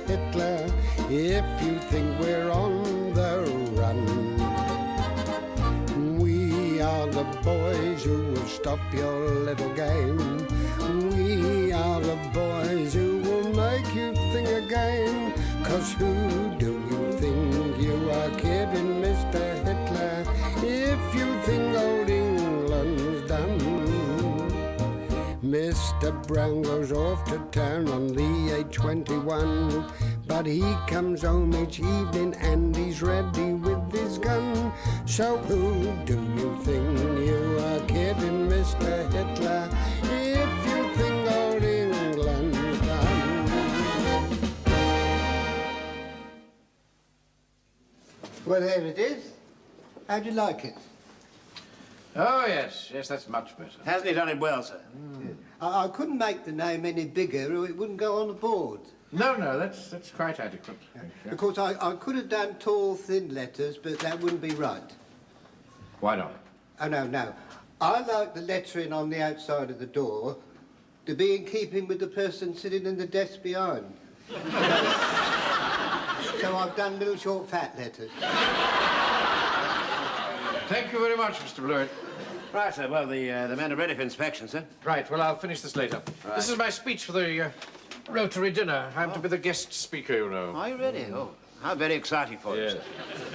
Hitler if you think we're on the run. We are the boys who will stop your little game. We are the boys who will make you think again. 'Cause who do you think you are kidding, Mr. Hitler, if you think old England's done? Mr. Brown goes off to town on the A21, but he comes home each evening and he's ready with his gun. So who do you think you are kidding, Mr. Hitler, if you think old England's done? Well, there it is. How do you like it? Oh, yes. Yes, that's much better. Hasn't he done it well, sir? I couldn't make the name any bigger or it wouldn't go on the board. No, that's quite adequate. Of course, I could have done tall, thin letters, but that wouldn't be right. Why not? Oh, no. I like the lettering on the outside of the door to be in keeping with the person sitting in the desk behind. So I've done little short fat letters. Thank you very much, Mr. Blewett. Right, sir. Well, the men are ready for inspection, sir. Right, well, I'll finish this later. Right. This is my speech for the Rotary dinner. I'm to be the guest speaker, you know. Are you ready? Oh, how very exciting for you, sir.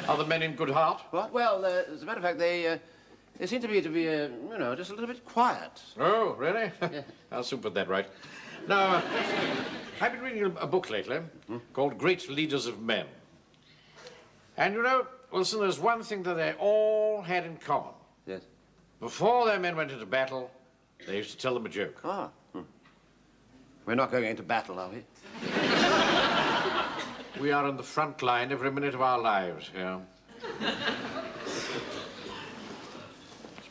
Are the men in good heart? What? Well, as a matter of fact, they seem to be, you know, just a little bit quiet. Oh, really? Yeah. I'll soon put that right. Now, I've been reading a book lately called Great Leaders of Men. And, you know, Wilson, there's one thing that they all had in common. Yes. Before their men went into battle, they used to tell them a joke. Ah. We're not going into battle, are we? We are in the front line every minute of our lives here.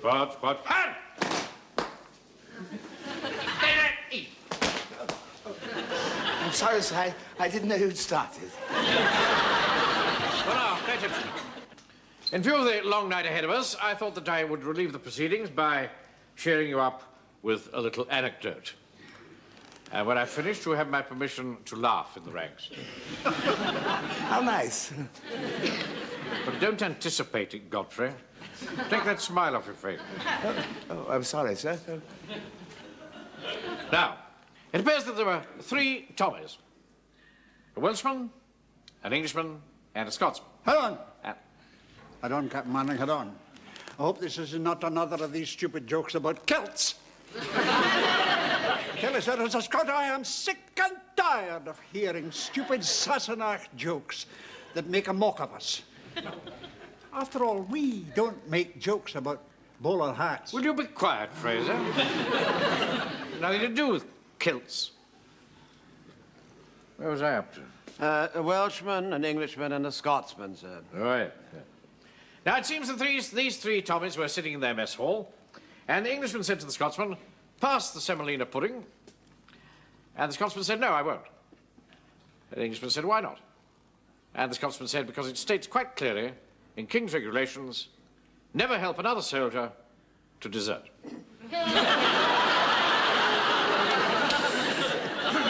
Spot. Hand! I'm sorry, sir. I didn't know you'd started. Well, now, pay attention. In view of the long night ahead of us, I thought that I would relieve the proceedings by cheering you up with a little anecdote. And when I finished, you have my permission to laugh in the ranks. How nice. But don't anticipate it, Godfrey. Take that smile off your face. Oh, I'm sorry, sir. Now, it appears that there were 3 Tommies. A Welshman, an Englishman, and a Scotsman. Hold on. And Hold on, Captain Manning, hold on. I hope this is not another of these stupid jokes about Celts. Tell you, sir, as a Scot, I am sick and tired of hearing stupid Sassenach jokes that make a mock of us. After all, we don't make jokes about bowler hats. will you be quiet, Fraser? Nothing to do with kilts. Where was I up to? A Welshman, an Englishman, and a Scotsman, sir. All right. Now, it seems that these 3 Tommies were sitting in their mess hall, and the Englishman said to the Scotsman, "Pass the semolina pudding." And the Scotsman said, "No, I won't." And the Englishman said, "Why not?" And the Scotsman said, "Because it states quite clearly in King's regulations, never help another soldier to desert."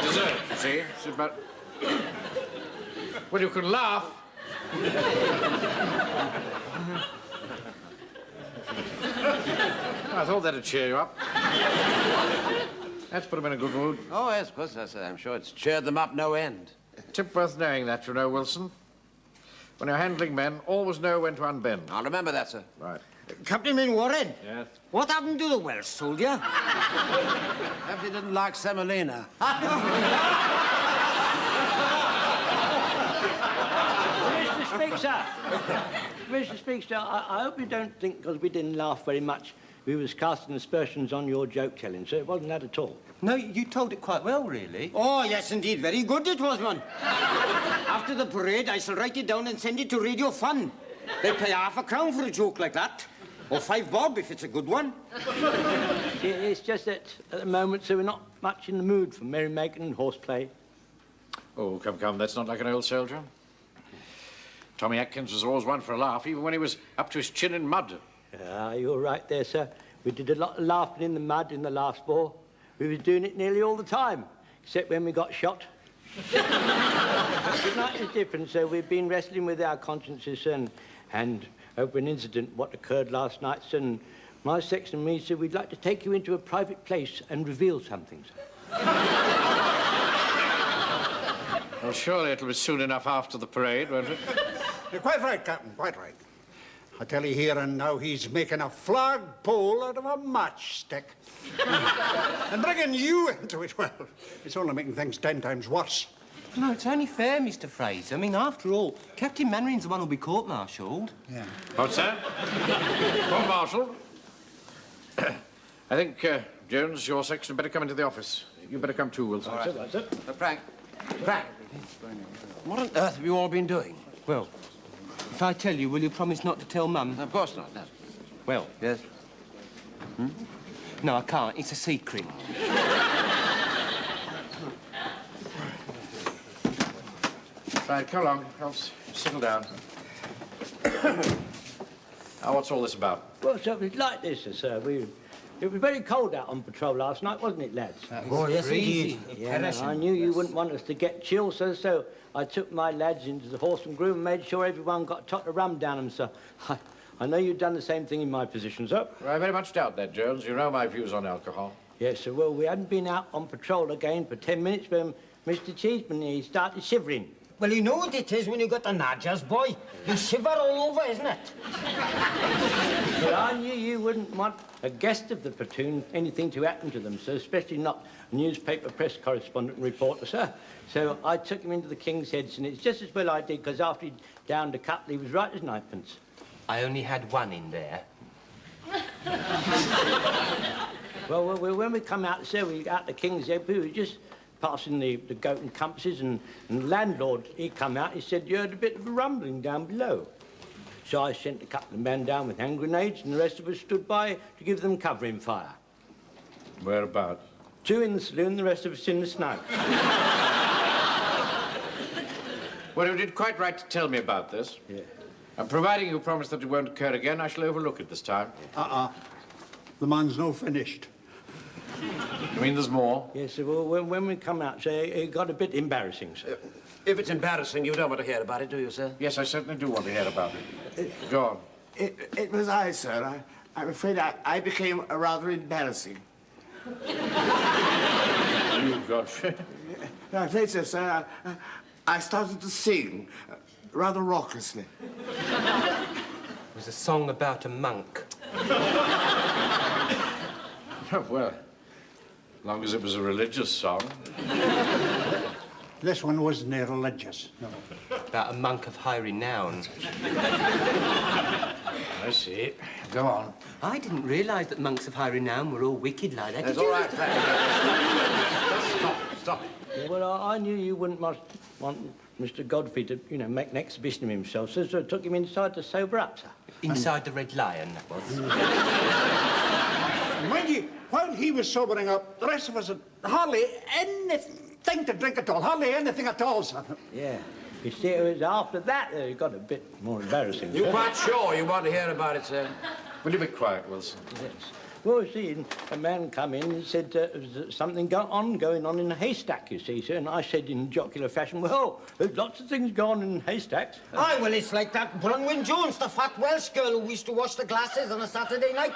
Desert, you see? It's about... Well, you can laugh. I thought that'd cheer you up. That's put them in a good mood. Oh, yes, of course, I'm sure it's cheered them up no end. Tip worth knowing that, you know, Wilson. When you're handling men, always know when to unbend. I'll remember that, sir. Right. Captain Mainwaring? Yes? What happened to the Welsh soldier? Perhaps he didn't like semolina. Mr. Speaker, I hope you don't think because we didn't laugh very much we was casting aspersions on your joke-telling, so it wasn't that at all. No, you told it quite well, really. Oh, yes, indeed. Very good it was, man. After the parade, I shall write it down and send it to Radio Fun. They pay £half for a joke like that. Or 5 bob if it's a good one. It's just that at the moment, so we're not much in the mood for merrymaking and horseplay. Oh, come, that's not like an old soldier. Tommy Atkins was always one for a laugh, even when he was up to his chin in mud. You're right there, sir. We did a lot of laughing in the mud in the last war. We was doing it nearly all the time, except when we got shot. Good night is different, sir. We've been wrestling with our consciences, and over an incident what occurred last night, sir, and my section and me said we'd like to take you into a private place and reveal something, sir. Well, surely it'll be soon enough after the parade, won't it? You're quite right, Captain, quite right. I tell you here and now he's making a flagpole out of a matchstick. And bringing you into it, well, it's only making things 10 times worse. No, it's only fair, Mr. Fraser. I mean, after all, Captain Mannering's the one who'll be court-martialed. Yeah. What's that? Court-martial? I think, Jones, your section better come into the office. You better come too, Wilson. All right. That's it. Frank, what on earth have you all been doing? Well, if I tell you, will you promise not to tell Mum? Of course not, no. Well, Yes? no, I can't. It's a secret. Right, come along. Settle down. Now, what's all this about? Well, sir, it was like this, sir. It was very cold out on patrol last night, wasn't it, lads? Oh, yes, indeed. Yeah, no, I knew you wouldn't want us to get chilled, sir, so I took my lads into the horse and groom and made sure everyone got a tot of rum down them, sir. I know you've done the same thing in my position, sir. I very much doubt that, Jones. You know my views on alcohol. Yes, sir. Well, we hadn't been out on patrol again for 10 minutes when Mr. Cheeseman, he started shivering. Well, you know what it is when you got the nadgers, boy. You shiver all over, isn't it? But I knew you wouldn't want a guest of the platoon anything to happen to them, sir, especially not a newspaper press correspondent and reporter, sir. So I took him into the King's Heads, and it's just as well I did, because after he'd downed a couple, he was right as ninepence. I only had one in there. Well, when we come out, sir, we out the King's Head, we were just passing the goat and compasses, and the landlord, he come out, he said, you heard a bit of a rumbling down below. So I sent a couple of men down with hand grenades, and the rest of us stood by to give them covering fire. Whereabouts? 2 in the saloon, the rest of us in the snow. Well, you did quite right to tell me about this. Yeah. And providing you promise that it won't occur again, I shall overlook it this time. The man's no finished. You mean there's more? Yes, sir. Well, when we come out, sir, it got a bit embarrassing, sir. If it's embarrassing, you don't want to hear about it, do you, sir? Yes, I certainly do want to hear about it. Go on. It was I, sir. I'm afraid I became rather embarrassing. You, Godfrey. I'm afraid so, sir. I started to sing rather raucously. It was a song about a monk. Oh, well, as long as it was a religious song. This one wasn't religious, no. About a monk of high renown. I see. Go on. I didn't realise that monks of high renown were all wicked like that. That's Did all you? right, Frank. Stop. Yeah, well, I knew you wouldn't want Mr. Godfrey to, make an exhibition of himself, so I took him inside to sober up, sir. Inside the Red Lion, that was. Mind you, while he was sobering up, the rest of us had hardly anything to drink at all. Hardly anything at all, sir. Yeah. You see, it was after that that it got a bit more embarrassing, You sir. quite sure you want to hear about it, sir? Will you be quiet, Wilson? Yes. Well, see, a man come in and said there was something going on in a haystack, you see, sir. And I said in jocular fashion, well, there's lots of things going on in haystacks. Aye, well, it's like that Bronwyn Jones, the fat Welsh girl who used to wash the glasses on a Saturday night.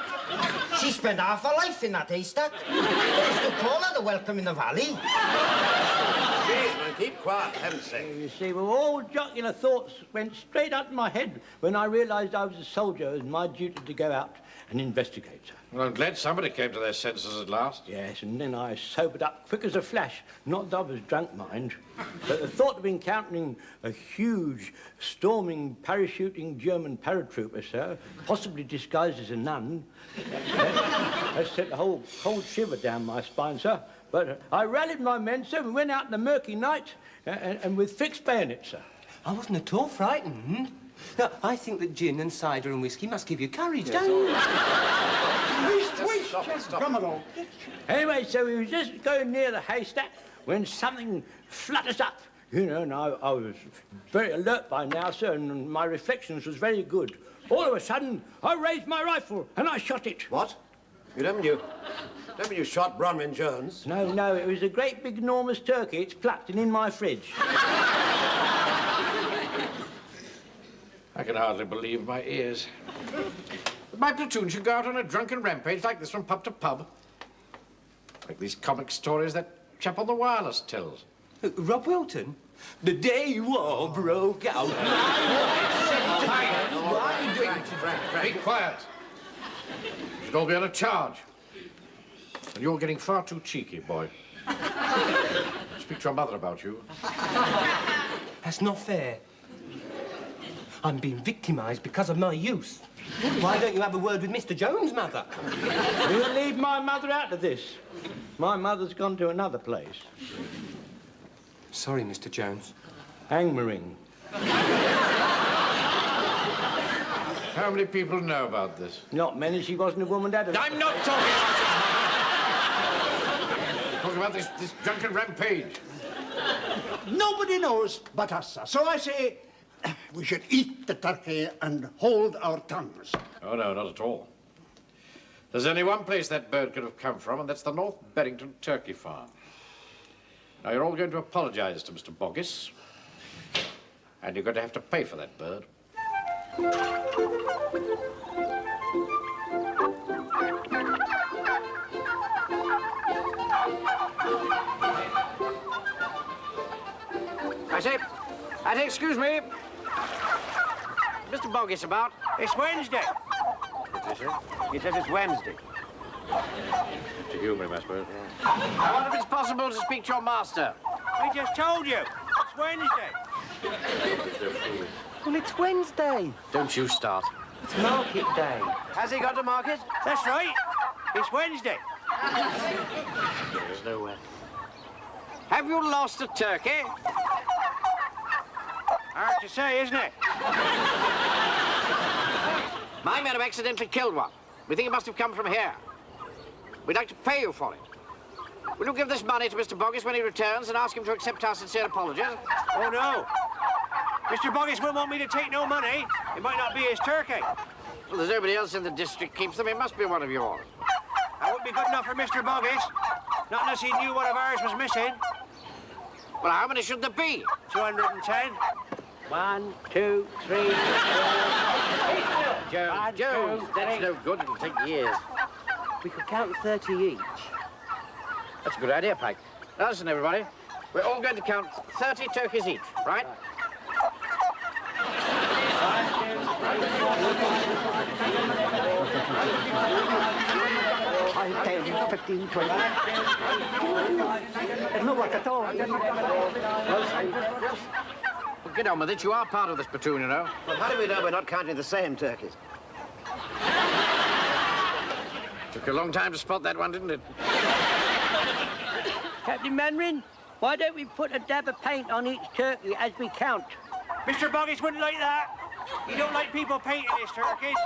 She spent half her life in that haystack. They used to call her the Welcome in the Valley. Jeez, man, keep quiet, for heaven's sake. You see, well, all jocular thoughts went straight out of my head when I realised I was a soldier and my duty to go out and investigate, sir. Well, I'm glad somebody came to their senses at last. Yes, and then I sobered up quick as a flash. Not that I was drunk, mind. But the thought of encountering a huge, storming, parachuting German paratrooper, sir, possibly disguised as a nun, that sent a whole cold shiver down my spine, sir. But I rallied my men, sir, and went out in the murky night, and with fixed bayonets, sir. I wasn't at all frightened. No, I think that gin and cider and whiskey must give you courage, don't you? Come along. Anyway, so we were just going near the haystack when something flutters up, and I was very alert by now, sir, and my reflections was very good. All of a sudden, I raised my rifle and I shot it. What? You haven't you? Don't mean you shot Bronwyn Jones. No, no, it was a great big enormous turkey. It's plucked and in my fridge. I can hardly believe my ears. My platoon should go out on a drunken rampage like this from pub to pub. Like these comic stories that chap on the wireless tells. Rob Wilton? The day war broke out. Be quiet. You should all be on a charge. And you're getting far too cheeky, boy. Speak to your mother about you. That's not fair. I'm being victimised because of my youth. Why don't you have a word with Mr. Jones, Mother? We'll leave my mother out of this. My mother's gone to another place. Sorry, Mr. Jones. Angmering. How many people know about this? Not many. She wasn't a woman, Dad. I'm not talking about your mother. I'm talking about this drunken rampage. Nobody knows but us, sir. So I say we should eat the turkey and hold our tongues. Oh, no, not at all. There's only one place that bird could have come from, and that's the North Berrington Turkey Farm. Now, you're all going to apologize to Mr. Boggis, and you're going to have to pay for that bird. I say, excuse me. Mr. Boggis about. It's Wednesday. What is it? He says it's Wednesday. To humor him, I suppose. I wonder if it's possible to speak to your master. I just told you. It's Wednesday. Well, it's Wednesday. Don't you start. It's market day. Has he got to market? That's right. It's Wednesday. There's no way. Have you lost a turkey? Hard to say, isn't it? My men have accidentally killed one. We think it must have come from here. We'd like to pay you for it. Will you give this money to Mr. Boggis when he returns and ask him to accept our sincere apologies? Oh, no. Mr. Boggis won't want me to take no money. It might not be his turkey. Well, there's nobody else in the district keeps them. It must be one of yours. That wouldn't be good enough for Mr. Boggis. Not unless he knew one of ours was missing. Well, how many should there be? 210. 1, 2, 3, 4. Jones, that's no good. It'll take years. We could count 30 each. That's a good idea, Pike. Now, listen, everybody. We're all going to count 30 turkeys each, right? Five, 10, 15, 20. It'll not work at all. Well, get on with it. You are part of this platoon, you know. Well, how do we know we're not counting the same turkeys? Took you a long time to spot that one, didn't it? Captain Manrin, why don't we put a dab of paint on each turkey as we count? Mr. Boggis wouldn't like that. He don't like people painting his turkeys.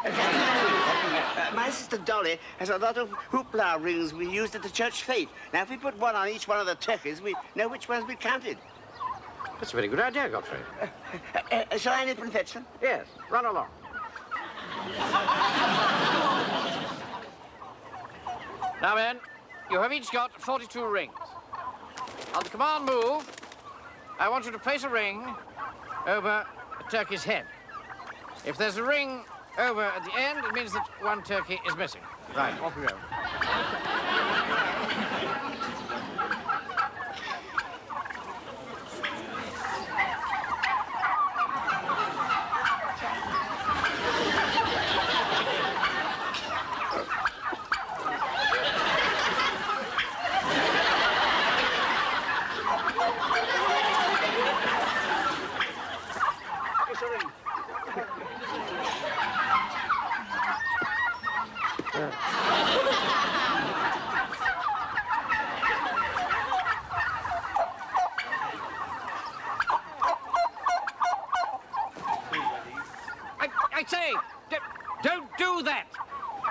My sister Dolly has a lot of hoopla rings we used at the church fete. Now, if we put one on each one of the turkeys, we know which ones we counted. That's a very good idea, Godfrey. Shall I nip and fetch them? Yes, run along. Now, men, you have each got 42 rings. On the command move, I want you to place a ring over a turkey's head. If there's a ring over at the end, it means that one turkey is missing. Right, off we go. I say, don't do that.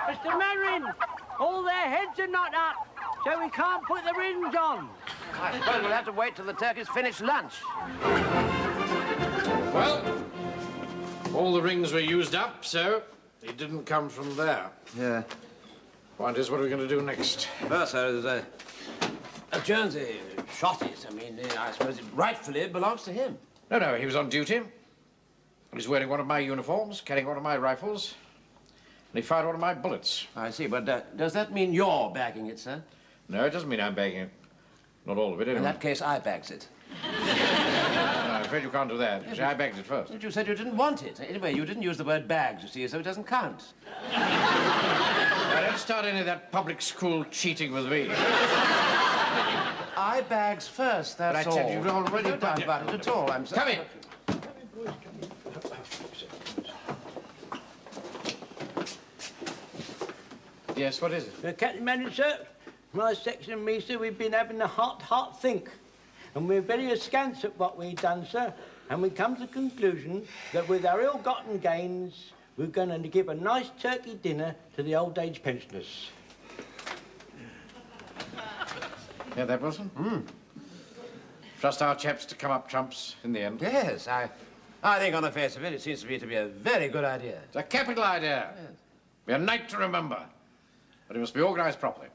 Mr. Manrin, all their heads are not up, so we can't put the rings on. I suppose we'll have to wait till the turkeys finish lunch. Well, all the rings were used up, so it didn't come from there. Yeah. Point is, what are we going to do next? Well, sir, there's Jonesy shot it. I mean, I suppose it rightfully belongs to him. No, he was on duty. He was wearing one of my uniforms, carrying one of my rifles, and he fired one of my bullets. I see, but does that mean you're bagging it, sir? No, it doesn't mean I'm bagging it. Not all of it, anyway. In that case, I bags it. No, I'm afraid you can't do that. You see, I bagged it first. But you said you didn't want it. Anyway, you didn't use the word bags, you see, so it doesn't count. Now, don't start any of that public school cheating with me. I bags first, that's all. But I tell you, you've already done about it at all. I'm sorry. Come in. Yes, what is it? Captain Manager, my section and me, sir, we've been having a hard think. And we're very askance at what we've done, sir. And we come to the conclusion that with our ill-gotten gains, we're going to give a nice turkey dinner to the old age pensioners. Hear that, Wilson? Trust our chaps to come up trumps in the end. Yes, I think on the face of it, it seems to me to be a very good idea. It's a capital idea. Yes. Be a night to remember. But it must be organised properly.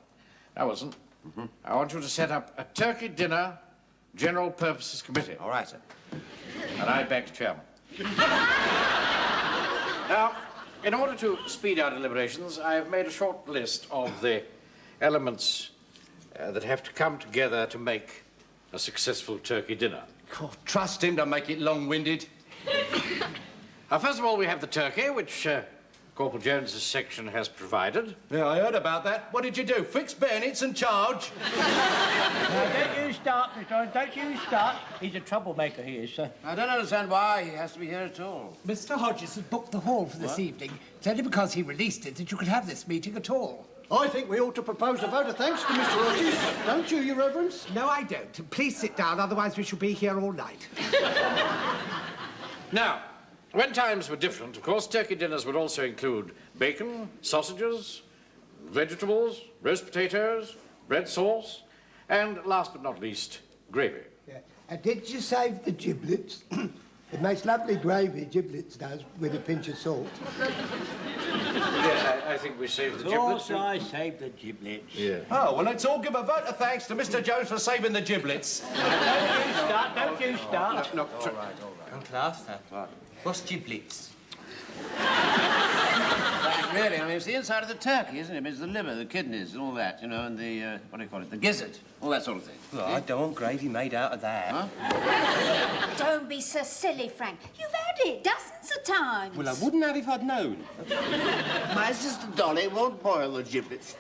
Now, Wilson, I want you to set up a turkey dinner general purposes committee. All right, sir. And I beg chairman. Now, in order to speed our deliberations, I have made a short list of the elements that have to come together to make a successful turkey dinner. Oh, trust him to make it long-winded. First of all, we have the turkey, which Corporal Jones's section has provided. Yeah, I heard about that. What did you do? Fix bayonets and charge? Now, don't you start, Mr. Owen, don't you start. He's a troublemaker, he is, sir. I don't understand why he has to be here at all. Mr. Hodges has booked the hall for this evening. It's only because he released it that you could have this meeting at all. I think we ought to propose a vote of thanks to Mr. Rogers. Don't you, Your Reverence? No, I don't. Please sit down, otherwise we shall be here all night. Now, when times were different, of course, turkey dinners would also include bacon, sausages, vegetables, roast potatoes, bread sauce, and last but not least, gravy. Yeah. And did you save the giblets? It makes lovely gravy, giblets does, with a pinch of salt. Yes, I think we saved the giblets. Of course I saved the giblets. Yeah. Oh, well, let's all give a vote of thanks to Mr. Jones for saving the giblets. Don't you start. No, All right. Uncle Arthur, what's giblets? Really, I mean, it's the inside of the turkey, isn't it? It's the liver, the kidneys, and all that, you know, and the, what do you call it, the gizzard, all that sort of thing. Well, I don't want gravy made out of that. Huh? Don't be so silly, Frank. You've had it dozens of times. Well, I wouldn't have if I'd known. My sister Dolly won't boil the giblets.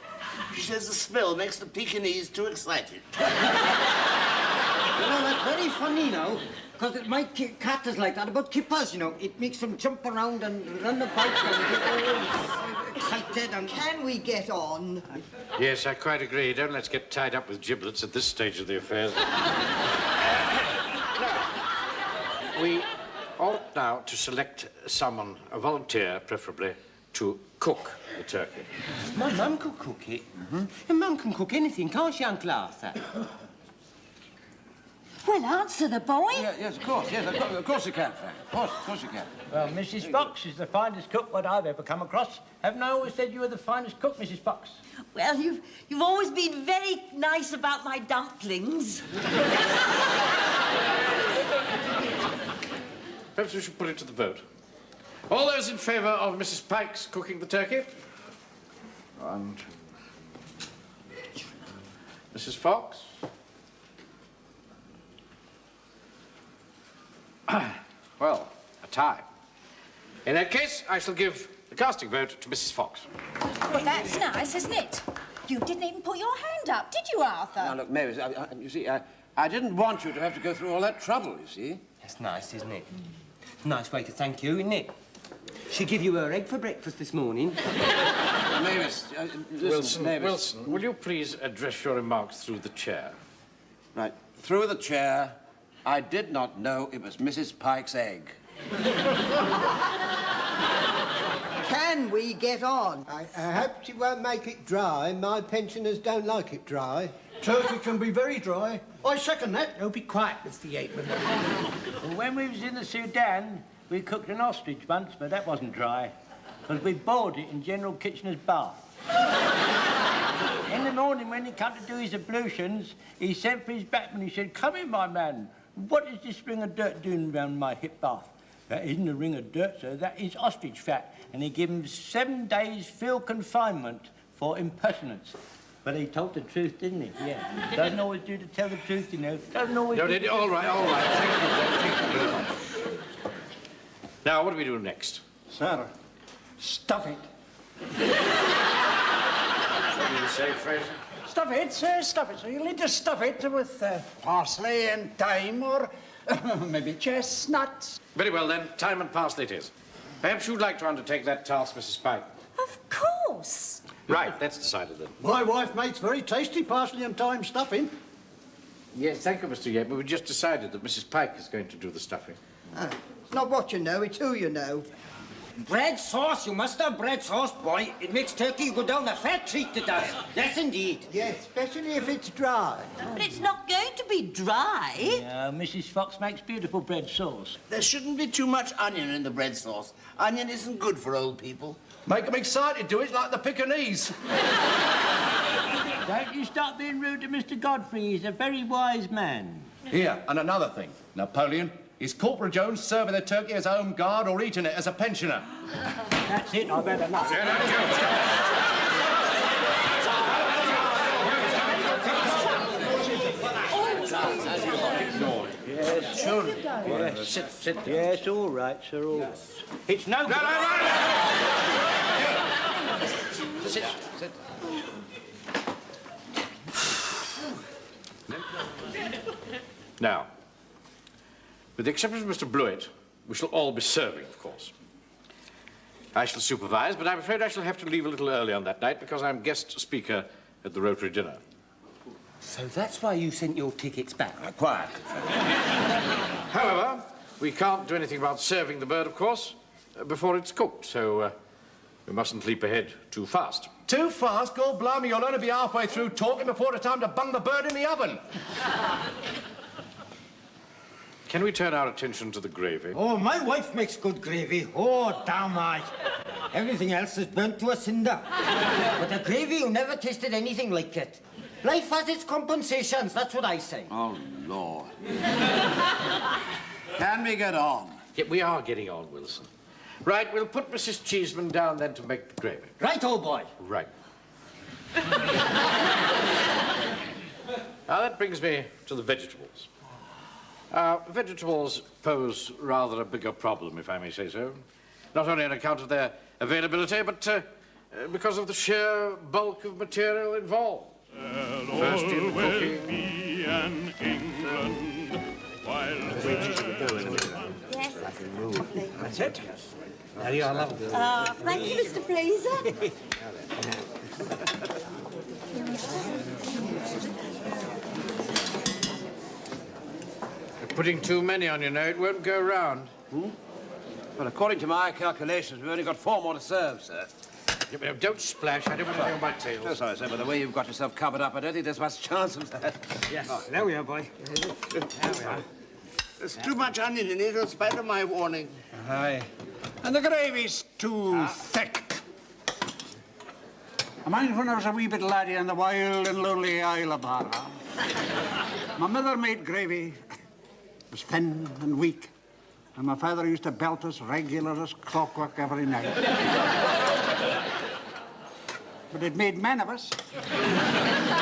She says the smell makes the Pekingese too excited. You know, that's very funny now, because it might cat is like that about kippers, you know. It makes them jump around and run about and get all excited and... Can we get on? Yes, I quite agree. Don't let's get tied up with giblets at this stage of the affairs. We ought now to select someone, a volunteer preferably, to cook the turkey. My mum could cook it. And Mum can cook anything, can't she, Uncle Arthur? Well, answer the boy. Yeah, yes, of course you can, Frank. Of course you can. Well, Mrs. Fox is the finest cook what I've ever come across. Haven't I always said you were the finest cook, Mrs. Fox? Well, you've always been very nice about my dumplings. Perhaps we should put it to the vote. All those in favour of Mrs. Pike's cooking the turkey? And Mrs. Fox? Well, a tie. In that case, I shall give the casting vote to Mrs. Fox. Well, that's nice, isn't it? You didn't even put your hand up, did you, Arthur? Now, look, Mavis, you see, I didn't want you to have to go through all that trouble, you see. That's nice, isn't it? Nice way to thank you, isn't it? She give you her egg for breakfast this morning. Mavis, listen, Mavis. Wilson, will you please address your remarks through the chair? Right, through the chair, I did not know it was Mrs. Pike's egg. Can we get on? I hope she won't make it dry. My pensioners don't like it dry. Turkey can be very dry. I second that. Oh, be quiet, Mr. Yateman. Well, when we was in the Sudan, we cooked an ostrich once, but that wasn't dry, because we boiled it in General Kitchener's bath. when he come to do his ablutions, he sent for his backman. He said, "Come in, my man. What is this ring of dirt doing round my hip bath?" "That isn't a ring of dirt, sir. That is ostrich fat." And he gave him 7 days field confinement for impertinence. But he told the truth, didn't he? Yeah. Doesn't always do to tell the truth, you know. Doesn't always No, do... all right, all right. Thank you very much. Now, what do we do next? Sir, stuff it. What do you say, Fraser? Stuff it, sir, stuff it. So you'll need to stuff it with parsley and thyme or maybe chestnuts. Very well, then. Thyme and parsley it is. Perhaps you'd like to undertake that task, Mrs. Pike. Of course. Right, that's decided then. My wife makes very tasty parsley and thyme stuffing. Yes, thank you, Mr. Yep, but we just decided that Mrs. Pike is going to do the stuffing. It's not what you know, it's who you know. Bread sauce, you must have bread sauce, boy. It makes turkey go down a fat treat, it does. Yes, indeed. Yes, especially if it's dry. But it's not going to be dry. Yeah, Mrs. Fox makes beautiful bread sauce. There shouldn't be too much onion in the bread sauce. Onion isn't good for old people. Make them excited, do it like the Pekingese. Don't you start being rude to Mr. Godfrey. He's a very wise man. Here, and another thing. Napoleon, is Corporal Jones serving the turkey as a home guard or eating it as a pensioner? That's it, I've had enough. Yes, sure. Yes, sit. Yes, all right, sir, all right. It's no good. Sit. Now, with the exception of Mr. Blewett, we shall all be serving, of course. I shall supervise, but I'm afraid I shall have to leave a little early on that night because I'm guest speaker at the Rotary dinner. So that's why you sent your tickets back? Quiet. However, we can't do anything about serving the bird, of course, before it's cooked, so we mustn't leap ahead too fast. Too fast? God blimey, you'll only be halfway through talking before the time to bung the bird in the oven. Can we turn our attention to the gravy? Oh, my wife makes good gravy. Oh, damn right. Everything else is burnt to a cinder. But the gravy, you never tasted anything like it. Life has its compensations, that's what I say. Oh, Lord. Can we get on? Yeah, we are getting on, Wilson. Right, we'll put Mrs. Cheeseman down then to make the gravy. Right, old boy. Right. Now, that brings me to the vegetables. Vegetables pose rather a bigger problem, if I may say so. Not only on account of their availability, but because of the sheer bulk of material involved. First in cooking. Yes, That's it. there you are, love. Thank you, Mr. Fraser. You're putting too many on, you know. It won't go round. Well, according to my calculations, we've only got 4 more to serve, sir. Yeah, but don't splash. I don't want to go on my tails. Oh, sorry, sir, but the way you've got yourself covered up, I don't think there's much chance of that. Yes, there we are, boy. There we are. There's too much onion in it in spite of my warning. Aye. And the gravy's too thick. I mind when I was a wee bit laddie on the wild and lonely Isle of Barra. My mother made gravy. It was thin and weak. And my father used to belt us regular as clockwork every night. But it made men of us.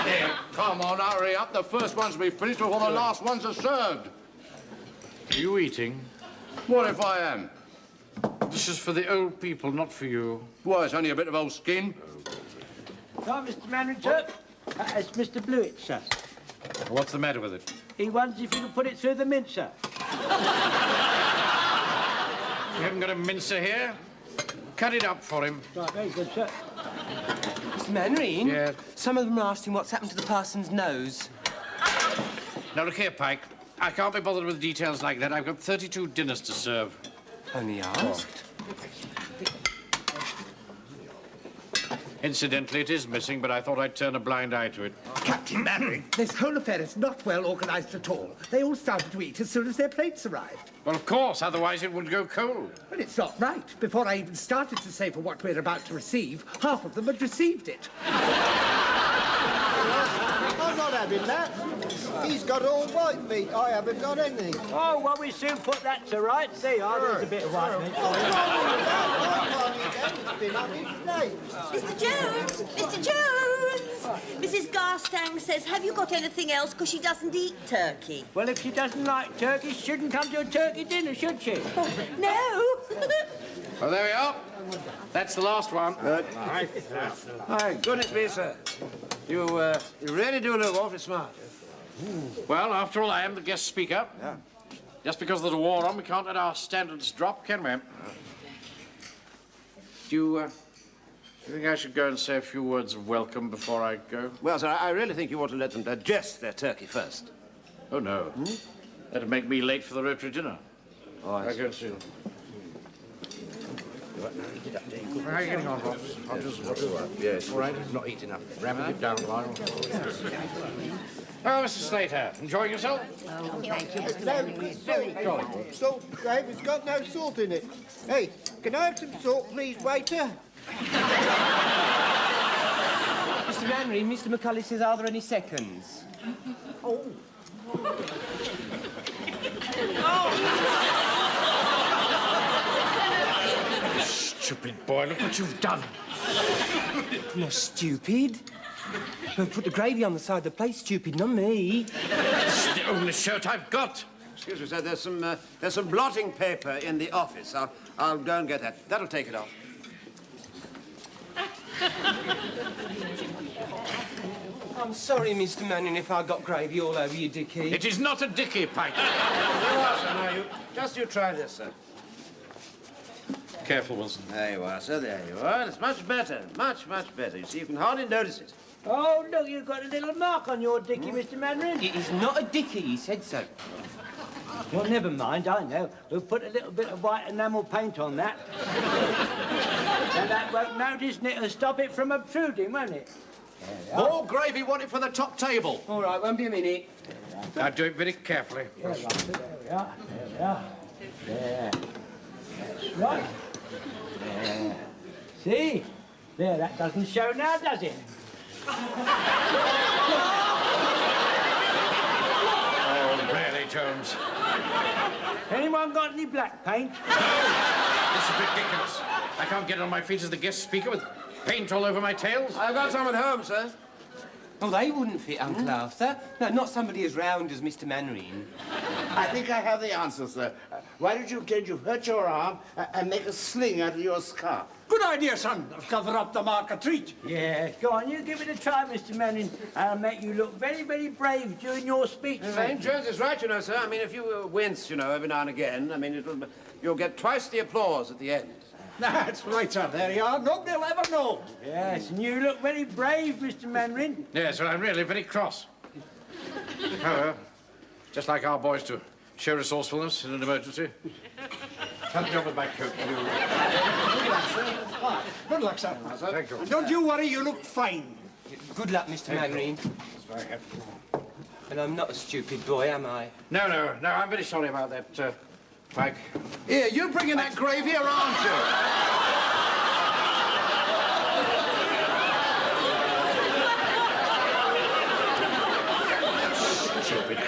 Here, come on, hurry up. The first ones will be finished before the last ones are served. Are you eating? What if I am? This is for the old people, not for you. Why, it's only a bit of old skin. Right, Mr. Manager, sir. It's Mr. Blewett, sir. What's the matter with it? He wonders if you can put it through the mincer. You haven't got a mincer here? Cut it up for him. Right, very good, sir. Mr. Mainwaring? Yes? Some of them are asking what's happened to the parson's nose. Now, look here, Pike. I can't be bothered with details like that. I've got 32 dinners to serve. Only asked. Incidentally, it is missing, but I thought I'd turn a blind eye to it. Captain Mannering, this whole affair is not well organised at all. They all started to eat as soon as their plates arrived. Well, of course, otherwise it would go cold. But it's not right. Before I even started to say for what we're about to receive, half of them had received it. having that. He's got all white meat. I haven't got any. Oh, well, we soon put that to rights. There you are. There's a bit of white meat. Mr. Jones! Mr. Jones! Mrs. Garstang says, have you got anything else? Because she doesn't eat turkey. Well, if she doesn't like turkey, she shouldn't come to a turkey dinner, should she? No! Oh, there we are. That's the last one. Good. My goodness me, sir. You really do look awfully smart. Well, after all, I am the guest speaker. Yeah. Just because there's a war on, we can't let our standards drop, can we? Do you think I should go and say a few words of welcome before I go? Well, sir, I really think you ought to let them digest their turkey first. Oh, no. That'd make me late for the Rotary dinner. Oh, I I go and see them. How are you getting on, Ross? Yes. All right? Not eating enough. Ramming it down, Lionel. Oh, Mr. Slater, enjoying yourself? Oh, thank you, Mr. Manning. Salt, Dave, it's got no salt in it. Hey, can I have some salt, please, waiter? Mr. Manry, Mr. McCulley says, are there any seconds? Oh. Stupid boy, look what you've done. Not stupid. Put the gravy on the side of the plate, stupid, not me. This is the only shirt I've got. Excuse me, sir. There's some blotting paper in the office. I'll go and get that. That'll take it off. I'm sorry, Mr. Manning, if I got gravy all over you, Dickie. It is not a dicky, Pike. There you are, sir. Now, you try this, sir. Careful, Wilson. There you are, sir. There you are. It's much better. Much, much better. You see, you can hardly notice it. Oh, look, you've got a little mark on your dicky, Mr. Manring. It is not a Dickie, he said so. Well, never mind, I know. We'll put a little bit of white enamel paint on that. And that won't notice, and it'll stop it from obtruding, won't it? More gravy wanted for the top table. All right, won't be a minute. Now, do it very carefully. Yeah, right, there we are, there we are. There. That's right. There. See? There, that doesn't show now, does it? Oh, really, Jones? Anyone got any black paint? This is ridiculous. I can't get on my feet as the guest speaker with paint all over my tails. I've got some at home, sir. Oh, they wouldn't fit, Uncle Arthur. No, not somebody as round as Mr. Manring. I think I have the answer, sir. Why don't you pretend you've hurt your arm and make a sling out of your scarf? Good idea, son. I'll cover up the mark a treat. Yeah, go on, you give it a try, Mr. Manning. I'll make you look very, very brave during your speech. Jones is right, you know, sir. I mean, if you wince, you know, every now and again, I mean, you'll get twice the applause at the end. That's right, sir. There you are. Nobody will ever know. Yes, and you look very brave, Mr. Manring. Yes, well, I'm really very cross. However, just like our boys to show resourcefulness in an emergency. Help me on with my coat, will you? Good luck, sir. Thank you. And don't you worry, you look fine. Good luck, Mr. Manring. And I'm not a stupid boy, am I? No, I'm very sorry about that, Pike. Here, you bringing that gravy, or aren't you? Stupid